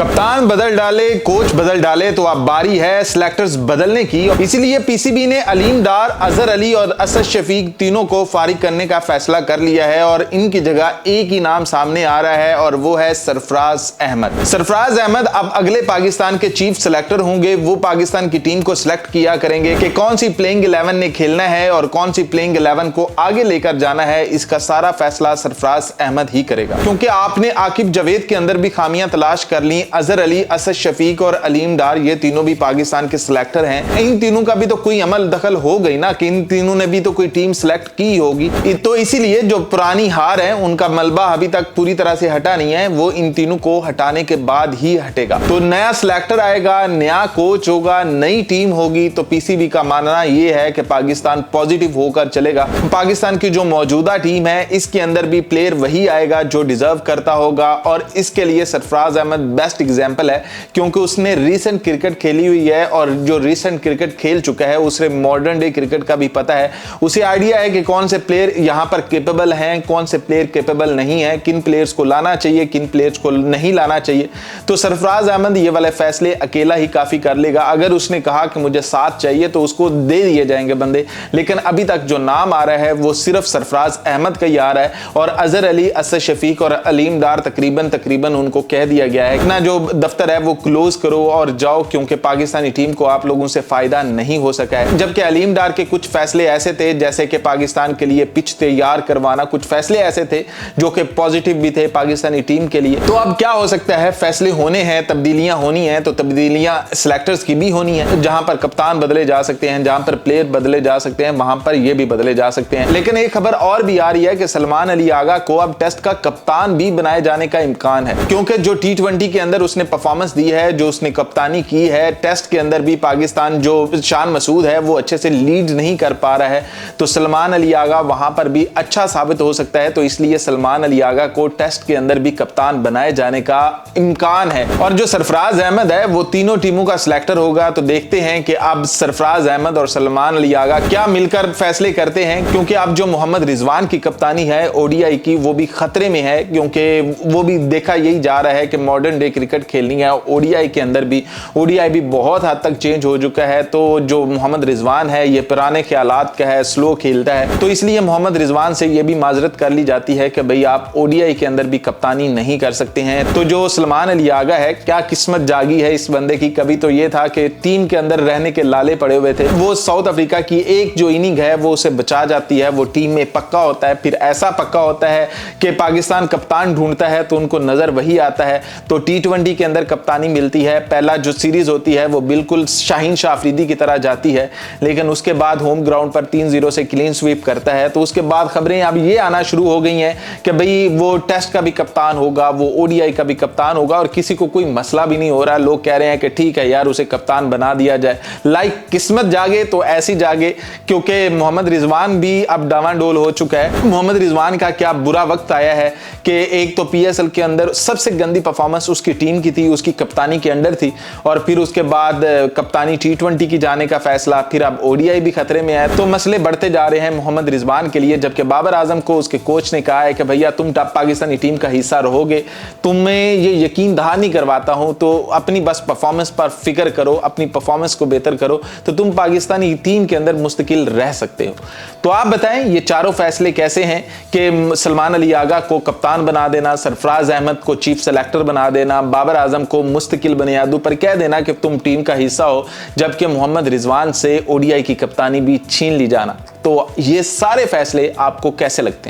कप्तान बदल डाले, कोच बदल डाले, तो अब बारी है सिलेक्टर्स बदलने की। इसीलिए पीसीबी ने अलीम डार, अजहर अली और असद शफीक तीनों को फारिग करने का फैसला कर लिया है और इनकी जगह एक ही नाम सामने आ रहा है और वो है सरफराज अहमद। सरफराज अहमद अब अगले पाकिस्तान के चीफ सिलेक्टर होंगे। वो पाकिस्तान की टीम को सिलेक्ट किया करेंगे कि कौन सी प्लेइंग 11 ने खेलना है और कौन सी प्लेइंग 11 को आगे लेकर जाना है। इसका सारा फैसला सरफराज अहमद ही करेगा, क्योंकि आपने आकिब जावेद के अंदर भी खामियां तलाश कर ली। अजहर अली, असद शफीक और अलीम डार ये तीनों भी पाकिस्तान के सिलेक्टर हैं। इन तीनों का भी तो कोई अमल दखल हो गई ना कि इन तीनों ने भी तो कोई टीम सिलेक्ट की होगी। तो इसीलिए जो पुरानी हार है उनका मलबा अभी तक पूरी तरह से हटा नहीं है, वो इन तीनों को हटाने के बाद ही हटेगा। तो नया सिलेक्टर आएगा, नया कोच होगा, नई टीम होगी। तो पीसीबी का मानना यह है कि पाकिस्तान पॉजिटिव होकर चलेगा। पाकिस्तान की जो मौजूदा टीम है इसके अंदर भी प्लेयर वही आएगा जो डिजर्व करता होगा और इसके लिए सरफराज अहमद बेस्ट एग्जाम्पल है, क्योंकि उसने रीसेंट क्रिकेट खेली हुई है और जो रीसेंट क्रिकेट खेल चुका है उसे मॉडर्न डे क्रिकेट का भी पता है। उसे आइडिया है कि कौन से प्लेयर यहां पर कैपेबल हैं, कौन से प्लेयर कैपेबल नहीं है, किन प्लेयर्स को लाना चाहिए, किन प्लेयर्स को नहीं लाना चाहिए। तो सरफराज अहमद ये वाले फैसले अकेला ही काफी कर लेगा। अगर उसने कहा कि मुझे 7 चाहिए तो उसको दे दिए जाएंगे बंदे, लेकिन अभी तक जो नाम आ रहा है वो सिर्फ सरफराज अहमद का ही आ रहा है और अजहर अली, असद शफीक और अलीम डार तकरीबन उनको कह दिया गया है ना जो दफ्तर है वो क्लोज करो और जाओ, क्योंकि पाकिस्तानी टीम को आप लोगों से फायदा नहीं हो सका है। जबकि अलीम डार के कुछ फैसले ऐसे थे जैसे कि पाकिस्तान के लिए पिच तैयार करवाना, कुछ फैसले ऐसे थे जो कि पॉजिटिव भी थे पाकिस्तानी टीम के लिए। तो अब क्या हो सकता है, फैसले होने हैं, तब्दीलियां होनी है, तो तब्दीलियां सिलेक्टर्स की भी होनी है। जहां पर कप्तान बदले जा सकते हैं, जहां पर प्लेयर बदले जा सकते हैं, वहां पर ये भी बदले जा सकते हैं। लेकिन एक खबर और भी आ रही है कि सलमान अली आगा को अब टेस्ट का कप्तान भी बनाए जाने का इम्कान है, क्योंकि जो T20 के अंदर उसने परफॉर्मेंस दी है, जो उसने कप्तानी की है, टेस्ट के अंदर भी पाकिस्तान जो शान मसूद है वो अच्छे से लीड नहीं कर पा रहा है। तो सलमान अली आगा वहां पर भी अच्छा साबित हो सकता है। तो इसलिए सलमान अली आगा को टेस्ट के अंदर भी कप्तान बनाए जाने का इम्कान है। और जो सरफराज अहमद है वो तीनों टीमों का सिलेक्टर होगा। तो देखते हैं कि अब सरफराज अहमद और सलमान अली आगा क्या मिलकर फैसले करते हैं, क्योंकि अब जो मोहम्मद रिजवान की कप्तानी है ओडीआई की वो भी खतरे में है, क्योंकि वो भी देखा यही जा रहा है कि मॉडर्न डे क्रिकेट खेलनी है। ओडीआई के अंदर भी ओडीआई भी बहुत हद तक चेंज हो चुका है। तो जो मोहम्मद रिजवान है ये पुराने ख्यालात का है, स्लो खेलता है। तो इसलिए मोहम्मद रिजवान से ये भी माजरत कर ली जाती है कि भाई आप ओडीआई के अंदर भी कप्तानी नहीं कर सकते हैं। तो जो सलमान अली आगा है, क्या किस्मत जागी है इस बंदे की। कभी तो ये था कि टीम के अंदर रहने के लाले पड़े हुए थे, वो साउथ अफ्रीका की एक जो इनिंग है वो उसे बचा जाती है, वो टीम में पक्का होता है। फिर ऐसा पक्का होता है कि पाकिस्तान कप्तान ढूंढता है तो उनको नजर वही आता है। तो T20 के अंदर कप्तानी मिलती है, पहला जो सीरीज होती है वो बिल्कुल शाहीन शाह अफरीदी की तरह जाती है, लेकिन उसके बाद होम ग्राउंड पर 3-0 से क्लीन स्वीप करता है। तो उसके बाद खबरें अब ये आना शुरू हो गई हैं कि भाई वो टेस्ट का भी कप्तान होगा, वो ओडीआई का भी कप्तान होगा और किसी को कोई मसला भी नहीं हो रहा। लोग कह रहे हैं कि ठीक है यार उसे कप्तान बना दिया जाए। लाइक किस्मत जागे तो ऐसी जागे, क्योंकि मोहम्मद रिजवान भी अब डावाडोल हो चुका है। मोहम्मद रिजवान का क्या बुरा वक्त आया है कि एक तो पीएसएल के अंदर सबसे गंदी परफॉर्मेंस उसकी टीम की थी, उसकी कप्तानी के अंडर थी, और फिर उसके बाद कप्तानी T20 की जाने का फैसला, फिर अब ओडीआई भी खतरे में है। तो मसले बढ़ते जा रहे हैं मोहम्मद रिजवान के लिए। जबकि बाबर आजम को उसके कोच ने कहा है कि भैया तुम पाकिस्तानी टीम का हिस्सा रहोगे, तुम्हें ये यकीन दहार नहीं करवाता हूं, तो अपनी बस परफॉर्मेंस पर फिक्र करो, अपनी परफॉर्मेंस को बेहतर करो, तो तुम पाकिस्तानी टीम के अंदर मुस्तकिल रह सकते हो। तो आप बताएं ये चारों फैसले कैसे हैं कि सलमान अली आगा को कप्तान बना देना, सरफराज अहमद को चीफ सेलेक्टर बना देना, बाबर आजम को मुस्तकिल बुनियादों पर कह देना कि तुम टीम का हिस्सा हो, जबकि मोहम्मद रिजवान से ओडीआई की कप्तानी भी छीन ली जाना। तो ये सारे फैसले आपको कैसे लगते हैं?